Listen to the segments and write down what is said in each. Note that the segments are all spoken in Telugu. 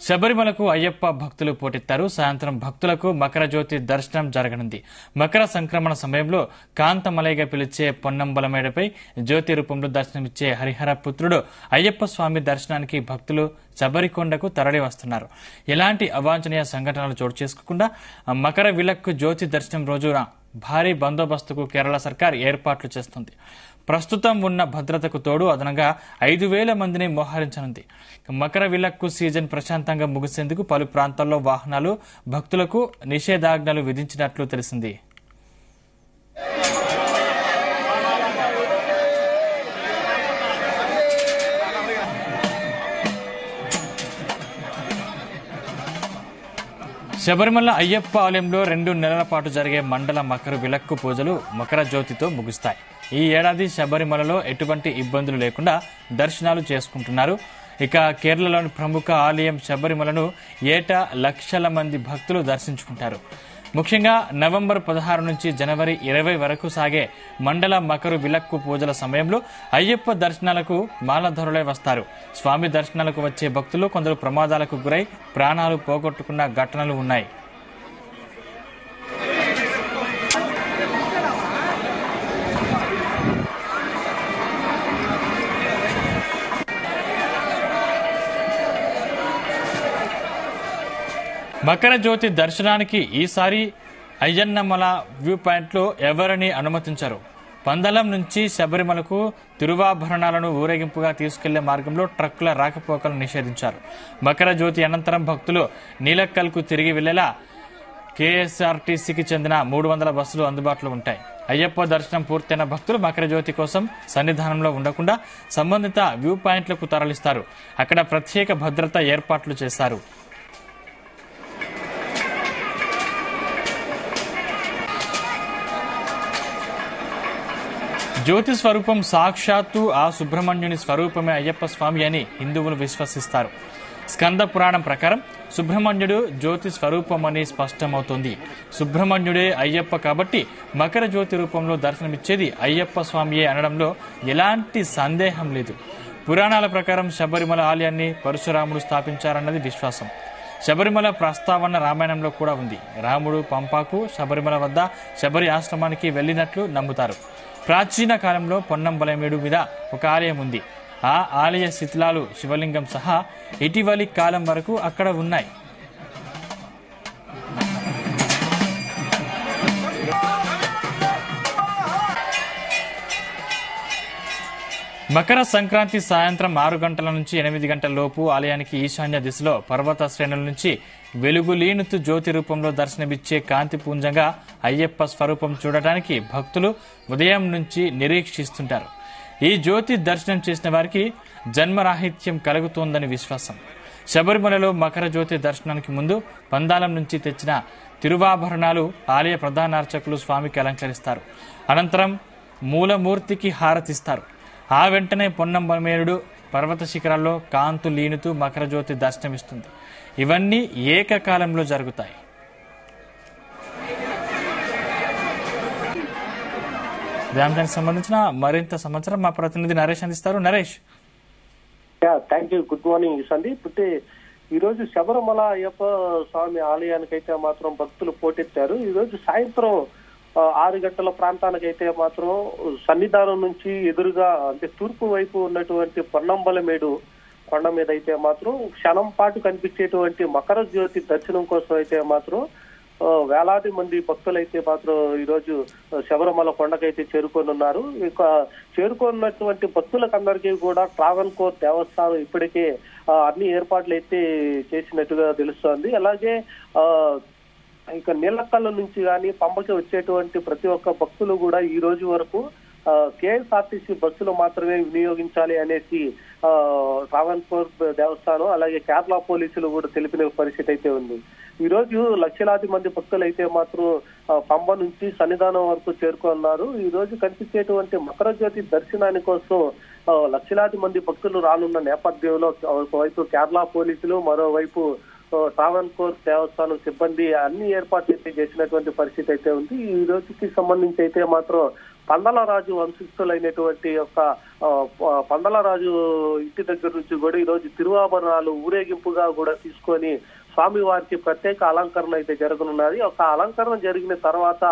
శబరిమలకు అయ్యప్ప భక్తులు పోటెత్తారు. సాయంత్రం భక్తులకు మకర జ్యోతి దర్శనం జరగనుంది. మకర సంక్రమణ సమయంలో కాంతమలైగా పిలిచే పొన్నంబలమేడపై జ్యోతి రూపంలో దర్శనమిచ్చే హరిహర పుత్రుడు అయ్యప్ప స్వామి దర్శనానికి భక్తులు శబరికొండకు తరలి వస్తున్నారు. ఎలాంటి అవాంఛనీయ సంఘటనలు చోటు చేసుకోకుండా మకర విలక్కు జ్యోతి దర్శనం రోజున భారీ బందోబస్తుకు కేరళ సర్కార్ ఏర్పాట్లు చేస్తుంది. ప్రస్తుతం ఉన్న భద్రతకు తోడు అదనంగా 5,000 మందిని మోహరించనుంది. మకర విలక్కు సీజన్ ప్రశాంతంగా ముగిసేందుకు పలు ప్రాంతాల్లో వాహనాలు భక్తులకు నిషేధాజ్ఞలు విధించినట్లు తెలిసింది. శబరిమల అయ్యప్ప ఆలయంలో 2 నెలల పాటు జరిగే మండల మకర విలక్కు పూజలు మకర జ్యోతితో ముగుస్తాయి. ఈ ఏడాది శబరిమలలో ఎటువంటి ఇబ్బందులు లేకుండా దర్శనాలు చేసుకుంటున్నారు. ఇక కేరళలోని ప్రముఖ ఆలయం శబరిమలను ఏటా లక్షల మంది భక్తులు దర్శించుకుంటారు. ముఖ్యంగా నవంబర్ 16 నుంచి జనవరి 20 వరకు సాగే మండల మకరు విలక్కు పూజల సమయంలో అయ్యప్ప దర్శనాలకు మాలధరులై వస్తారు. స్వామి దర్శనాలకు వచ్చే భక్తులు కొందరు ప్రమాదాలకు గురై ప్రాణాలు పోగొట్టుకున్న ఘటనలు ఉన్నాయి. మకర జ్యోతి దర్శనానికి ఈసారి అయ్యన్నమల వ్యూ పాయింట్లో ఎవరిని అనుమతించరు. పందలం నుంచి శబరిమలకు తిరువాభరణాలను ఊరేగింపుగా తీసుకెళ్లే మార్గంలో ట్రక్కుల రాకపోకలను నిషేధించారు. మకర జ్యోతి అనంతరం భక్తులు నీలక్కల్కు తిరిగి వెళ్లేలా కేఎస్ఆర్టీసీకి చెందిన 300 బస్సులు అందుబాటులో ఉంటాయి. అయ్యప్ప దర్శనం పూర్తయిన భక్తులు మకర జ్యోతి కోసం సన్నిధానంలో ఉండకుండా సంబంధిత వ్యూ పాయింట్లకు తరలిస్తారు. అక్కడ ప్రత్యేక భద్రతా ఏర్పాట్లు చేశారు. జ్యోతి స్వరూపం సాక్షాత్తు ఆ సుబ్రహ్మణ్యుని స్వరూపమే అయ్యప్ప స్వామి అని హిందువులు విశ్వసిస్తారు. స్కంద పురాణం ప్రకారం సుబ్రహ్మణ్యుడు జ్యోతి స్వరూపమని స్పష్టమవుతోంది. సుబ్రహ్మణ్యుడే అయ్యప్ప కాబట్టి మకర జ్యోతి రూపంలో దర్శనమిచ్చేది అయ్యప్ప స్వామియే అనడంలో ఎలాంటి సందేహం లేదు. పురాణాల ప్రకారం శబరిమల ఆలయాన్ని పరశురాముడు స్థాపించారన్నది విశ్వాసం. శబరిమల ప్రస్తావన రామాయణంలో కూడా ఉంది. రాముడు పంపాకు శబరిమల వద్ద శబరి ఆశ్రమానికి వెళ్లినట్లు నమ్ముతారు. ప్రాచీన కాలంలో పొన్నంబలమేడు మీద ఒక ఆలయం ఉంది. ఆ ఆలయ శిథిలాలు శివలింగం సహా ఇటీవలి కాలం వరకు అక్కడ ఉన్నాయి. మకర సంక్రాంతి సాయంత్రం 6 గంటల నుంచి 8 గంటల లోపు ఆలయానికి ఈశాన్య దిశలో పర్వత శ్రేణుల నుంచి వెలుగులీనుతూ జ్యోతి రూపంలో దర్శనమిచ్చే కాంతిపుంజంగా అయ్యప్ప స్వరూపం చూడటానికి భక్తులు ఉదయం నుంచి నిరీక్షిస్తుంటారు. ఈ జ్యోతి దర్శనం చేసిన వారికి జన్మరాహిత్యం కలుగుతోందని విశ్వాసం. శబరిమలలో మకర జ్యోతి దర్శనానికి ముందు పందాలం నుంచి తెచ్చిన తిరువాభరణాలు ఆలయ ప్రధాన అర్చకులు స్వామికి అలంకరిస్తారు. అనంతరం మూలమూర్తికి హారతిస్తారు. ఆ వెంటనే పొన్నంబలమేరుడు పర్వత శిఖరాల్లో కాంతు లీనుతూ మకర జ్యోతి దర్శనమిస్తుంది. ఇవన్నీ ఏకకాలంలో జరుగుతాయి. దానికి సంబంధించిన మరింత సమాచారం మా ప్రతినిధి నరేష్ అందిస్తారు. Naresh. Thank you. Good morning Sandeep. ఈ రోజు శబరిమల అయ్యప్ప స్వామి ఆలయానికైతే మాత్రం భక్తులు పోటెత్తారు. ఈ రోజు సాయంత్రం 6 గంటల ప్రాంతానికైతే మాత్రం సన్నిధానం నుంచి ఎదురుగా అంటే తూర్పు వైపు ఉన్నటువంటి పొన్నంబలమేడు కొండ మీద అయితే మాత్రం క్షణం పాటు కనిపించేటువంటి మకర జ్యోతి దర్శనం కోసం అయితే మాత్రం వేలాది మంది భక్తులైతే మాత్రం ఈరోజు శబరిమల కొండకైతే చేరుకోనున్నారు. ఇక చేరుకున్నటువంటి భక్తులకందరికీ కూడా ట్రావెన్కోర్ దేవస్థానం ఇప్పటికే అన్ని ఏర్పాట్లు అయితే చేసినట్టుగా తెలుస్తోంది. అలాగే ఇక నీలక్కల్ల నుంచి కానీ పంపకి వచ్చేటువంటి ప్రతి ఒక్క భక్తులు కూడా ఈ రోజు వరకు కేఎస్ఆర్టీసీ బస్సులు మాత్రమే వినియోగించాలి అనేసి ట్రావెన్కోర్ దేవస్థానం అలాగే కేరళ పోలీసులు కూడా తెలిపిన పరిస్థితి అయితే ఉంది. ఈ రోజు లక్షలాది మంది భక్తులు అయితే మాత్రం పంబ నుంచి సన్నిధానం వరకు చేరుకున్నారు. ఈ రోజు కనిపించేటువంటి మకర జ్యోతి దర్శనాని కోసం లక్షలాది మంది భక్తులు రానున్న నేపథ్యంలో ఒకవైపు కేరళ పోలీసులు మరోవైపు ట్రావెన్కోర్ దేవస్థానం సిబ్బంది అన్ని ఏర్పాట్లు అయితే చేసినటువంటి పరిస్థితి అయితే ఉంది. ఈ రోజుకి సంబంధించి అయితే మాత్రం పందలరాజు వంశస్థులైనటువంటి యొక్క పందలరాజు ఇంటి దగ్గర నుంచి కూడా ఈ రోజు తిరువాభరణాలు ఊరేగింపుగా కూడా తీసుకొని స్వామివారికి ప్రత్యేక అలంకరణ అయితే జరగనున్నది. ఒక అలంకరణ జరిగిన తర్వాత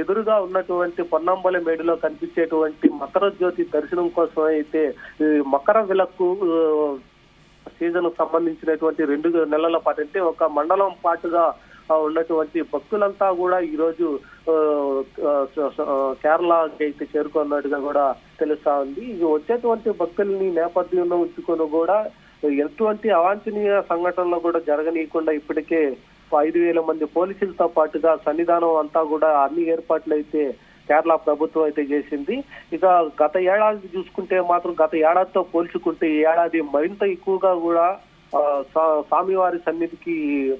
ఎదురుగా ఉన్నటువంటి పొన్నంబల మేడులో కనిపించేటువంటి మకర జ్యోతి దర్శనం కోసం అయితే మకర విలక్కు సీజన్ సంబంధించినటువంటి 2 నెలల పాటు అంటే ఒక మండలం పాటుగా ఉన్నటువంటి భక్తులంతా కూడా ఈ రోజు కేరళకి అయితే చేరుకున్నట్టుగా కూడా తెలుస్తా ఉంది. వచ్చేటువంటి భక్తుల్ని నేపథ్యంలో ఉంచుకొని కూడా ఎటువంటి అవాంఛనీయ సంఘటనలు కూడా జరగనీయకుండా ఇప్పటికే 5,000 మంది పోలీసులతో పాటుగా సన్నిధానం అంతా కూడా అన్ని ఏర్పాట్లు అయితే కేరళ ప్రభుత్వం అయితే చేసింది. ఇక గత ఏడాది చూసుకుంటే మాత్రం గత ఏడాదితో పోల్చుకుంటే ఈ ఏడాది మరింత ఎక్కువగా కూడా స్వామివారి సన్నిధికి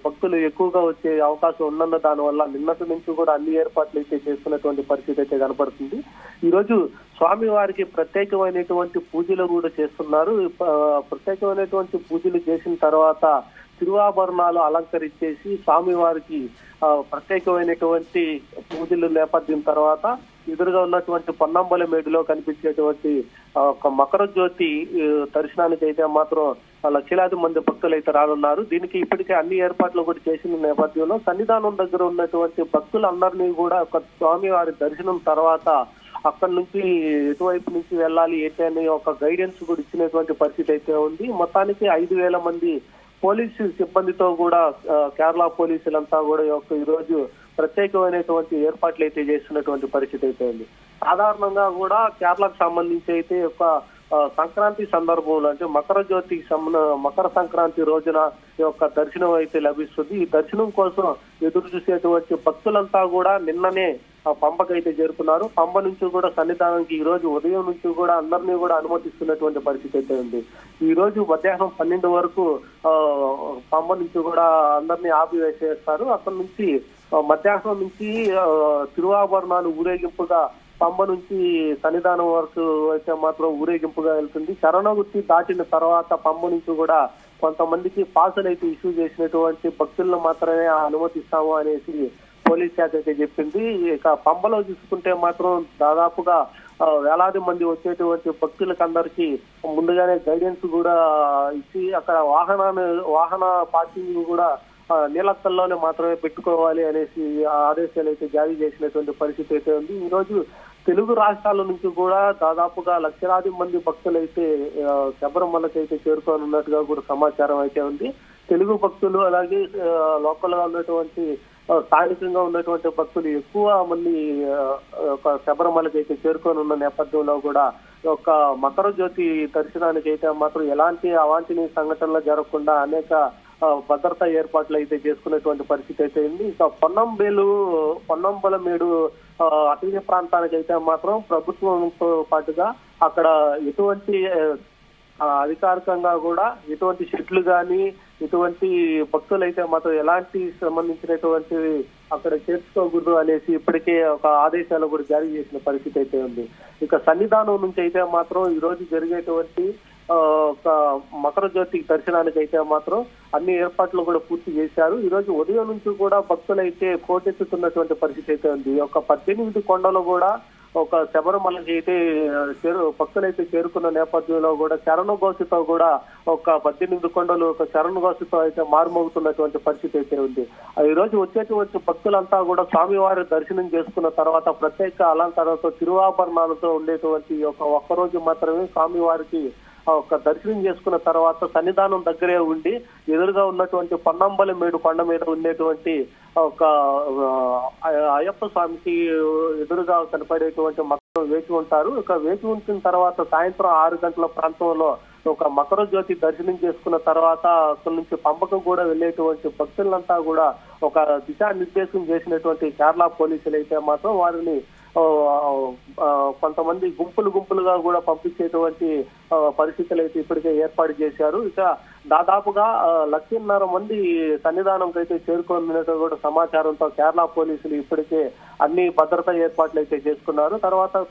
భక్తులు ఎక్కువగా వచ్చే అవకాశం ఉన్నందు దానివల్ల నిన్నటి నుంచి కూడా అన్ని ఏర్పాట్లు అయితే చేస్తున్నటువంటి పరిస్థితి అయితే కనపడుతుంది. ఈ రోజు స్వామివారికి ప్రత్యేకమైనటువంటి పూజలు కూడా చేస్తున్నారు. ప్రత్యేకమైనటువంటి పూజలు చేసిన తర్వాత తిరువాభరణాలు అలంకరించేసి స్వామివారికి ప్రత్యేకమైనటువంటి పూజలు నేపథ్యం తర్వాత ఎదురుగా ఉన్నటువంటి పొన్నంబల మేడులో కనిపించేటువంటి ఒక మకర జ్యోతి దర్శనానికి అయితే మాత్రం లక్షలాది మంది భక్తులు అయితే రానున్నారు. దీనికి ఇప్పటికే అన్ని ఏర్పాట్లు కూడా చేసిన నేపథ్యంలో సన్నిధానం దగ్గర ఉన్నటువంటి భక్తులందరినీ కూడా ఒక స్వామివారి దర్శనం తర్వాత అక్కడి నుంచి ఎటువైపు నుంచి వెళ్ళాలి ఏంటి అని ఒక గైడెన్స్ కూడా ఇచ్చినటువంటి పరిస్థితి అయితే ఉంది. మొత్తానికి 5,000 మంది పోలీసు సిబ్బందితో కూడా కేరళ పోలీసులంతా కూడా ఈ రోజు ప్రత్యేకమైనటువంటి ఏర్పాట్లు అయితే చేస్తున్నటువంటి పరిస్థితి అయితే ఉంది. సాధారణంగా కూడా కేరళకు సంబంధించి అయితే ఒక సంక్రాంతి సందర్భంలో అంటే మకర సంక్రాంతి రోజున ఈ యొక్క దర్శనం అయితే లభిస్తుంది. ఈ దర్శనం కోసం ఎదురు చూసేటువంటి భక్తులంతా కూడా నిన్ననే పంపకైతే చేరుకున్నారు. పంప నుంచి కూడా సన్నిధానానికి ఈ రోజు ఉదయం నుంచి కూడా అందరినీ కూడా అనుమతిస్తున్నటువంటి పరిస్థితి అయితే ఉంది. ఈ రోజు మధ్యాహ్నం 12 వరకు పంప నుంచి కూడా అందరినీ ఆపివేసేస్తారు. అక్కడి నుంచి మధ్యాహ్నం నుంచి తిరువాభరణాలు ఊరేగింపుగా పంబ నుంచి సన్నిధానం వరకు అయితే మాత్రం ఊరేగింపుగా వెళ్తుంది. శరణగుర్తి దాటిన తర్వాత పంబ నుంచి కూడా కొంతమందికి పాసులు అయితే ఇష్యూ చేసినటువంటి భక్తులను మాత్రమే అనుమతిస్తాము అనేసి పోలీస్ శాఖ అయితే చెప్పింది. ఇక పంబలో చూసుకుంటే మాత్రం దాదాపుగా వేలాది మంది వచ్చేటువంటి భక్తులకు అందరికీ ముందుగానే గైడెన్స్ కూడా ఇచ్చి అక్కడ వాహన పార్కింగ్ కూడా నీలక్కల్లోనే మాత్రమే పెట్టుకోవాలి అనేసి ఆదేశాలు అయితే జారీ చేసినటువంటి పరిస్థితి అయితే ఉంది. ఈ రోజు తెలుగు రాష్ట్రాల నుంచి కూడా దాదాపుగా లక్షలాది మంది భక్తులు అయితే శబరిమలకి అయితే చేరుకోనున్నట్టుగా కూడా సమాచారం అయితే ఉంది. తెలుగు భక్తులు అలాగే లోకల్ గా ఉన్నటువంటి స్థానికంగా ఉన్నటువంటి భక్తులు ఎక్కువ మంది శబరిమలకి అయితే చేరుకోనున్న నేపథ్యంలో కూడా ఒక మకర జ్యోతి దర్శనానికి అయితే మాత్రం ఎలాంటి అవాంఛనీయ సంఘటనలు జరగకుండా అనేక భద్రతా ఏర్పాట్లు అయితే చేసుకునేటువంటి పరిస్థితి అయితే ఉంది. ఇక పొన్నంబల మేడు అటవీ ప్రాంతానికి అయితే మాత్రం ప్రభుత్వంతో పాటుగా అక్కడ ఎటువంటి అధికారికంగా కూడా ఎటువంటి షెడ్లు కానీ ఇటువంటి భక్తులు అయితే మాత్రం ఎలాంటి సంబంధించినటువంటి అక్కడ చేర్చుకోకూడదు అనేసి ఇప్పటికే ఒక ఆదేశాలు కూడా జారీ చేసిన పరిస్థితి అయితే ఉంది. ఇక సన్నిధానం నుంచి అయితే మాత్రం ఈ రోజు జరిగేటువంటి ఒక మకర జ్యోతి దర్శనానికి అయితే మాత్రం అన్ని ఏర్పాట్లు కూడా పూర్తి చేశారు. ఈ రోజు ఉదయం నుంచి కూడా భక్తులు అయితే పోటెత్తుతున్నటువంటి పరిస్థితి అయితే ఉంది. ఒక 18 కొండలు కూడా ఒక శబరిమలకి అయితే భక్తులైతే చేరుకున్న నేపథ్యంలో కూడా శరణఘోషతో కూడా ఒక 18 కొండలు ఒక శరణఘోషతో అయితే మారుమోగుతున్నటువంటి పరిస్థితి అయితే ఉంది. ఈ రోజు వచ్చేటువంటి భక్తులంతా కూడా స్వామివారి దర్శనం చేసుకున్న తర్వాత ప్రత్యేక అలంకరణతో తిరువాభరణాలతో ఉండేటువంటి ఒక్కరోజు మాత్రమే స్వామివారికి ఒక దర్శనం చేసుకున్న తర్వాత సన్నిధానం దగ్గరే ఉండి ఎదురుగా ఉన్నటువంటి పొన్నంబల మేడు కొండ మీద ఉండేటువంటి ఒక అయ్యప్ప స్వామికి ఎదురుగా కనపడేటువంటి మకరం వేచి ఉంటారు. ఇక వేచి ఉంచిన తర్వాత సాయంత్రం 6 గంటల ప్రాంతంలో ఒక మకర జ్యోతి దర్శనం చేసుకున్న తర్వాత అక్కడి నుంచి పంపకం కూడా వెళ్ళేటువంటి భక్తులంతా కూడా ఒక దిశానిర్దేశం చేసినటువంటి కేరళ పోలీసులు అయితే మాత్రం వారిని కొంతమంది గుంపులుగా కూడా పంపించేటువంటి పరిస్థితులు అయితే ఇప్పటికే ఏర్పాటు చేశారు. ఇక దాదాపుగా 1,50,000 మంది సన్నిధానంకి అయితే చేరుకున్నట్టు కూడా సమాచారంతో కేరళ పోలీసులు ఇప్పటికే అన్ని భద్రతా ఏర్పాట్లు అయితే చేసుకున్నారు. తర్వాత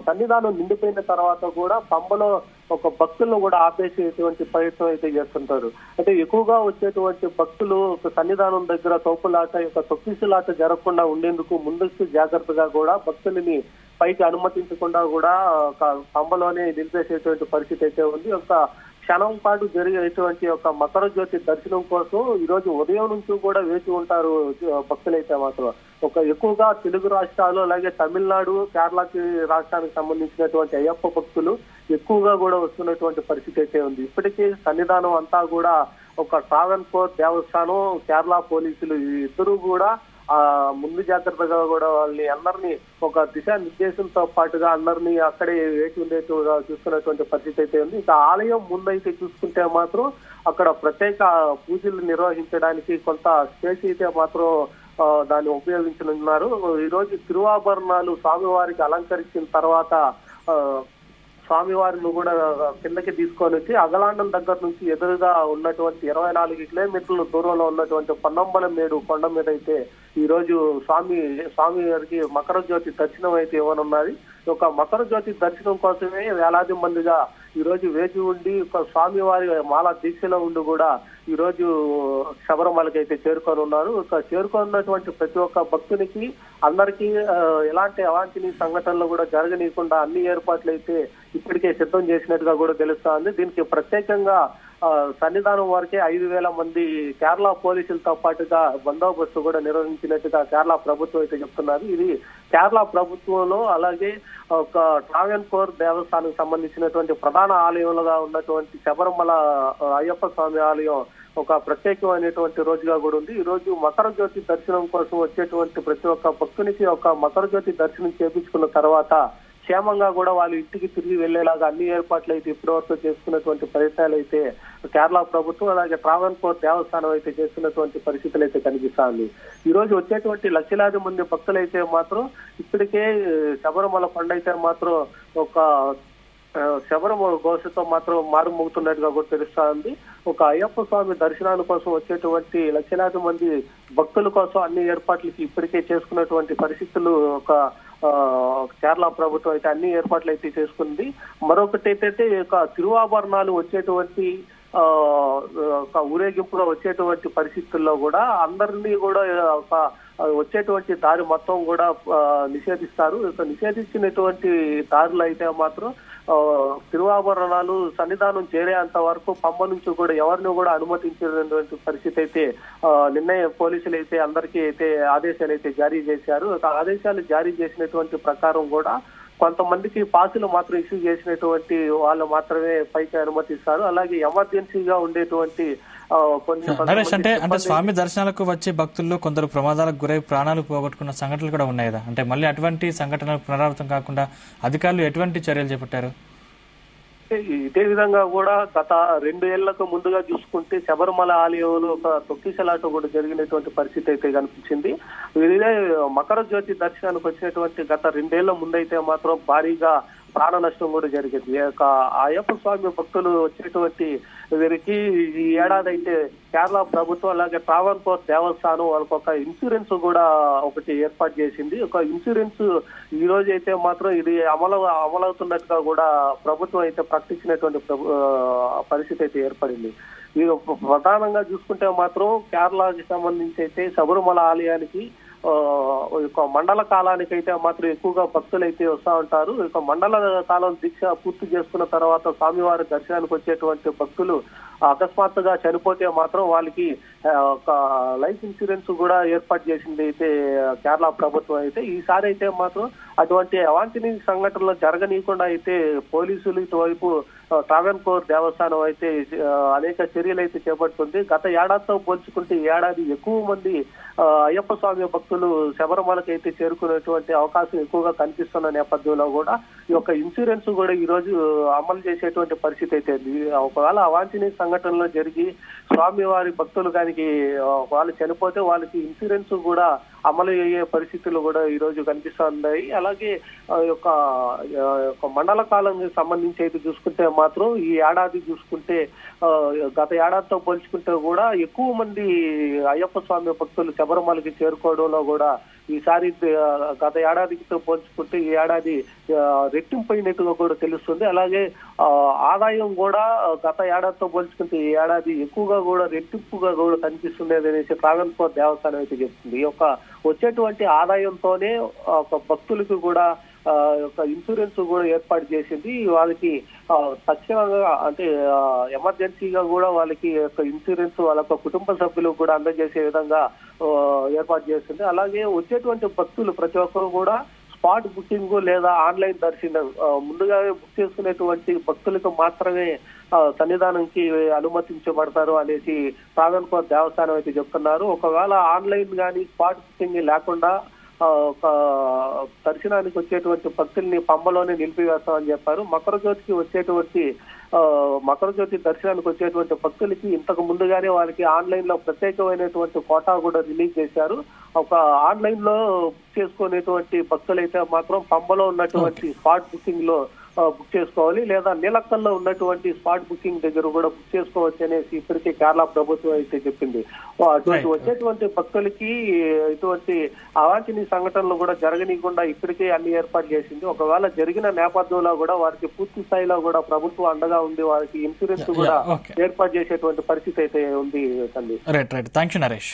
సన్నిధానం నిండిపోయిన తర్వాత కూడా పంబలో ఒక భక్తులను కూడా ఆపేసేటువంటి ప్రయత్నం అయితే చేస్తుంటారు. అంటే ఎక్కువగా వచ్చేటువంటి భక్తులు సన్నిధానం దగ్గర తోపులాట తొక్కిసులాట జరగకుండా ఉండేందుకు ముందస్తు జాగ్రత్తగా కూడా భక్తులని పైకి అనుమతించకుండా కూడా ఒక పంబలోనే నిలిపేసేటువంటి పరిస్థితి అయితే ఉంది. ఒక క్షణం పాటు జరిగేటువంటి ఒక మకర జ్యోతి దర్శనం కోసం ఈ రోజు ఉదయం నుంచి కూడా వేచి ఉంటారు భక్తులైతే మాత్రం. ఒక ఎక్కువగా తెలుగు రాష్ట్రాలు అలాగే తమిళనాడు, కేరళకి రాష్ట్రానికి సంబంధించినటువంటి అయ్యప్ప భక్తులు ఎక్కువగా కూడా వస్తున్నటువంటి పరిస్థితి అయితే ఉంది. ఇప్పటికీ సన్నిధానం అంతా కూడా ఒక ట్రావెన్కోర్ దేవస్థానం, కేరళ పోలీసులు ఇద్దరు కూడా ముందు జాగ్రత్తగా కూడా వాళ్ళని అందరినీ ఒక దిశానిర్దేశంతో పాటుగా అందరినీ అక్కడే వేచి ఉండేట్టుగా చూస్తున్నటువంటి పరిస్థితి అయితే ఉంది. ఇక ఆలయం ముందైతే చూసుకుంటే మాత్రం అక్కడ ప్రత్యేక పూజలు నిర్వహించడానికి కొంత స్పేస్ అయితే మాత్రం దాన్ని ఉపయోగించనున్నారు. ఈ రోజు తిరువాభరణాలు స్వామివారికి అలంకరించిన తర్వాత స్వామివారిని కూడా కిందకి తీసుకొని వచ్చి అగలాండం దగ్గర నుంచి ఎదురుగా ఉన్నటువంటి 24 కిలోమీటర్ల దూరంలో ఉన్నటువంటి పొన్నంబలమేడు కొండ మీద అయితే ఈ రోజు స్వామి వారికి మకర జ్యోతి దర్శనం అయితే ఇవ్వనున్నది. ఒక మకర జ్యోతి దర్శనం కోసమే వేలాది మందిగా ఈ రోజు వేచి ఉండి ఒక స్వామివారి మాల దీక్షలో ఉండి కూడా ఈ రోజు శబరిమలకి అయితే చేరుకొని ఉన్నారు. చేరుకున్నటువంటి ప్రతి ఒక్క భక్తునికి అందరికీ ఎలాంటి అవాంఛనీయ సంఘటనలు కూడా జరగనీయకుండా అన్ని ఏర్పాట్లు అయితే ఇప్పటికే సిద్ధం చేసినట్టుగా కూడా తెలుస్తా ఉంది. దీనికి ప్రత్యేకంగా సన్నిధానం వరకే 5,000 మంది కేరళ పోలీసులతో పాటుగా బందోబస్తు కూడా నిర్వహించినట్టుగా కేరళ ప్రభుత్వం అయితే చెప్తున్నారు. ఇది కేరళ ప్రభుత్వంలో అలాగే ఒక ట్రావెన్కోర్ దేవస్థానానికి సంబంధించినటువంటి ప్రధాన ఆలయంలో ఉన్నటువంటి శబరిమల అయ్యప్ప స్వామి ఆలయం ఒక ప్రత్యేకమైనటువంటి రోజుగా కూడా ఉంది. ఈ రోజు మకర జ్యోతి దర్శనం కోసం వచ్చేటువంటి ప్రతి ఒక్క భక్తునికి ఒక మకర జ్యోతి దర్శనం చేపించుకున్న తర్వాత క్షేమంగా కూడా వాళ్ళు ఇంటికి తిరిగి వెళ్లేలాగా అన్ని ఏర్పాట్లు అయితే ఇప్పటివరకు చేసుకున్నటువంటి ప్రయత్నాలు అయితే కేరళ ప్రభుత్వం అలాగే ట్రావెన్కోర్ దేవస్థానం అయితే చేస్తున్నటువంటి పరిస్థితులు అయితే కనిపిస్తుంది. ఈ రోజు వచ్చేటువంటి లక్షలాది మంది భక్తులైతే మాత్రం ఇప్పటికే శబరిమల కొండ అయితే మాత్రం ఒక శబరిమల ఘోషతో మాత్రం మారుమోగుతున్నట్టుగా కూడా తెలుస్తా ఉంది. ఒక అయ్యప్ప స్వామి దర్శనాల కోసం వచ్చేటువంటి లక్షలాది మంది భక్తుల కోసం అన్ని ఏర్పాట్లకి ఇప్పటికే చేసుకున్నటువంటి పరిస్థితులు ఒక కేరళ ప్రభుత్వం అయితే అన్ని ఏర్పాట్లు అయితే చేసుకుంది. మరొకటి ఏంటంటే ఒక తిరువాభరణాలు వచ్చేటువంటి ఒక ఊరేగింపుగా వచ్చేటువంటి పరిస్థితుల్లో కూడా అందరినీ కూడా ఒక వచ్చేటువంటి దారి మొత్తం కూడా నిషేధిస్తారు. నిషేధించినటువంటి దారులు అయితే మాత్రం తిరువాభరణాలు సన్నిధానం చేరేంత వరకు పంబ నుంచి కూడా ఎవరిని కూడా అనుమతించినటువంటి పరిస్థితి అయితే నిన్న పోలీసులు అయితే అందరికీ అయితే ఆదేశాలు అయితే జారీ చేశారు. ఆదేశాలు జారీ చేసినటువంటి ప్రకారం కూడా కొంతమందికి పాసులు మాత్రం ఇష్యూ చేసినటువంటి వాళ్ళు మాత్రమే పైకి అనుమతిస్తారు. అలాగే ఎమర్జెన్సీగా ఉండేటువంటి నరేష్ అంటే స్వామి దర్శనాలకు వచ్చే భక్తుల్లో కొందరు ప్రమాదాలకు గురై ప్రాణాలు పోగొట్టుకున్న సంఘటనలు కూడా ఉన్నాయి కదా, అంటే మళ్ళీ అటువంటి సంఘటనలు పునరావృతం కాకుండా అధికారులు ఎటువంటి చర్యలు చేపట్టారు? ఇదే విధంగా కూడా గత 2 ఏళ్లకు ముందుగా చూసుకుంటే శబరిమల ఆలయంలో ఒక తొక్కిసలాట కూడా జరిగినటువంటి పరిస్థితి అయితే కనిపించింది. ఇదే మకర జ్యోతి దర్శనానికి వచ్చినటువంటి గత 2 ఏళ్ల ముందైతే మాత్రం భారీగా ప్రాణ నష్టం కూడా జరిగింది. అయ్యప్ప స్వామి భక్తులు వచ్చేటువంటి వీరికి ఈ ఏడాది అయితే కేరళ ప్రభుత్వం అలాగే ట్రావెన్కోర్ దేవస్థానం వాళ్ళకి ఒక ఇన్సూరెన్స్ కూడా ఒకటి ఏర్పాటు చేసింది. ఒక ఇన్సూరెన్స్ ఈ రోజు అయితే మాత్రం ఇది అమలవుతున్నట్టుగా కూడా ప్రభుత్వం అయితే ప్రకటించినటువంటి పరిస్థితి అయితే ఏర్పడింది. ఇది ప్రధానంగా చూసుకుంటే మాత్రం కేరళకి సంబంధించి అయితే శబరిమల ఆలయానికి ఒక మండల కాలానికి అయితే మాత్రం ఎక్కువగా భక్తులు అయితే వస్తూ ఉంటారు. ఒక మండల కాలం దీక్ష పూర్తి చేసుకున్న తర్వాత స్వామివారి దర్శనానికి వచ్చేటువంటి భక్తులు అకస్మాత్తుగా చనిపోతే మాత్రం వాళ్ళకి ఒక లైఫ్ ఇన్సూరెన్స్ కూడా ఏర్పాటు చేసింది అయితే కేరళ ప్రభుత్వం అయితే. ఈసారి అయితే మాత్రం అటువంటి అవాంఛనీయ సంఘటనలు జరగనీయకుండా అయితే పోలీసులు ఇటువైపు ట్రావెన్కోర్ దేవస్థానం అయితే అనేక చర్యలు అయితే చేపడుతుంది. గత ఏడాదితో పోల్చుకుంటే ఈ ఏడాది ఎక్కువ మంది అయ్యప్ప స్వామి భక్తులు శబరిమలకి అయితే చేరుకునేటువంటి అవకాశం ఎక్కువగా కనిపిస్తున్న నేపథ్యంలో కూడా ఈ యొక్క ఇన్సూరెన్స్ కూడా ఈ రోజు అమలు చేసేటువంటి పరిస్థితి అయితే ఒకవేళ అవాంఛనీయ సంఘటనలు జరిగి స్వామివారి భక్తులు దానికి వాళ్ళు చనిపోతే వాళ్ళకి ఇన్సూరెన్స్ కూడా అమలు అయ్యే పరిస్థితులు కూడా ఈ రోజు కనిపిస్తున్నాయి. అలాగే యొక్క మండల కాలానికి సంబంధించి అయితే చూసుకుంటే మాత్రం ఈ ఏడాది చూసుకుంటే గత ఏడాదితో పోల్చుకుంటే కూడా ఎక్కువ మంది అయ్యప్ప స్వామి భక్తులు శబరిమలకి చేరుకోవడంలో కూడా ఈసారి గత ఏడాదితో పోల్చుకుంటే ఈ ఏడాది రెట్టింపైనట్టుగా కూడా తెలుస్తుంది. అలాగే ఆదాయం కూడా గత ఏడాదితో పోల్చుకుంటే ఈ ఏడాది ఎక్కువగా కూడా రెట్టింపుగా కూడా కనిపిస్తుంది అనేసి ట్రావెన్కోర్ దేవస్థానం అయితే చెప్తుంది. ఈ యొక్క వచ్చేటువంటి ఆదాయంతోనే ఒక భక్తులకు కూడా యొక్క ఇన్సూరెన్స్ కూడా ఏర్పాటు చేసింది. వాళ్ళకి తక్షణంగా అంటే ఎమర్జెన్సీగా కూడా వాళ్ళకి యొక్క ఇన్సూరెన్స్ వాళ్ళ యొక్క కుటుంబ సభ్యులకు కూడా అందజేసే విధంగా ఏర్పాటు చేస్తుంది. అలాగే వచ్చేటువంటి భక్తులు ప్రతి ఒక్కరు కూడా స్పాట్ బుకింగ్ లేదా ఆన్లైన్ దర్శనం ముందుగా బుక్ చేసుకునేటువంటి భక్తులకు మాత్రమే సన్నిధానంకి అనుమతించబడతారు అనేసి ప్రాగన్పూర్ దేవస్థానం అయితే చెప్తున్నారు. ఒకవేళ ఆన్లైన్ కానీ స్పాట్ బుకింగ్ లేకుండా ఒక దర్శనానికి వచ్చేటువంటి భక్తుల్ని పంబలోనే నిలిపివేస్తామని చెప్పారు. మకర జ్యోతి దర్శనానికి వచ్చేటువంటి భక్తులకి ఇంతకు ముందుగానే వాళ్ళకి ఆన్లైన్ లో ప్రత్యేకమైనటువంటి కోటా కూడా రిలీజ్ చేశారు. ఒక ఆన్లైన్ లో బుక్ చేసుకునేటువంటి భక్తులైతే మాత్రం పంబలో ఉన్నటువంటి స్పాట్ బుకింగ్ లో బుక్ చేసుకోవాలి, లేదా నీలక్కల్లో ఉన్నటువంటి స్పాట్ బుకింగ్ దగ్గర కూడా బుక్ చేసుకోవచ్చు అనేసి ఇప్పటికే కేరళ ప్రభుత్వం అయితే చెప్పింది. అటువంటి వచ్చేటువంటి భక్తులకి ఇటువంటి అవాంఛనీయ సంఘటనలు కూడా జరగనీయకుండా ఇప్పటికే అన్ని ఏర్పాటు చేసింది. ఒకవేళ జరిగిన నేపథ్యంలో కూడా వారికి పూర్తి స్థాయిలో కూడా ప్రభుత్వం అండగా ఉంది, వారికి ఇన్సూరెన్స్ కూడా ఏర్పాటు చేసేటువంటి పరిస్థితి అయితే ఉంది. Right thank you Naresh.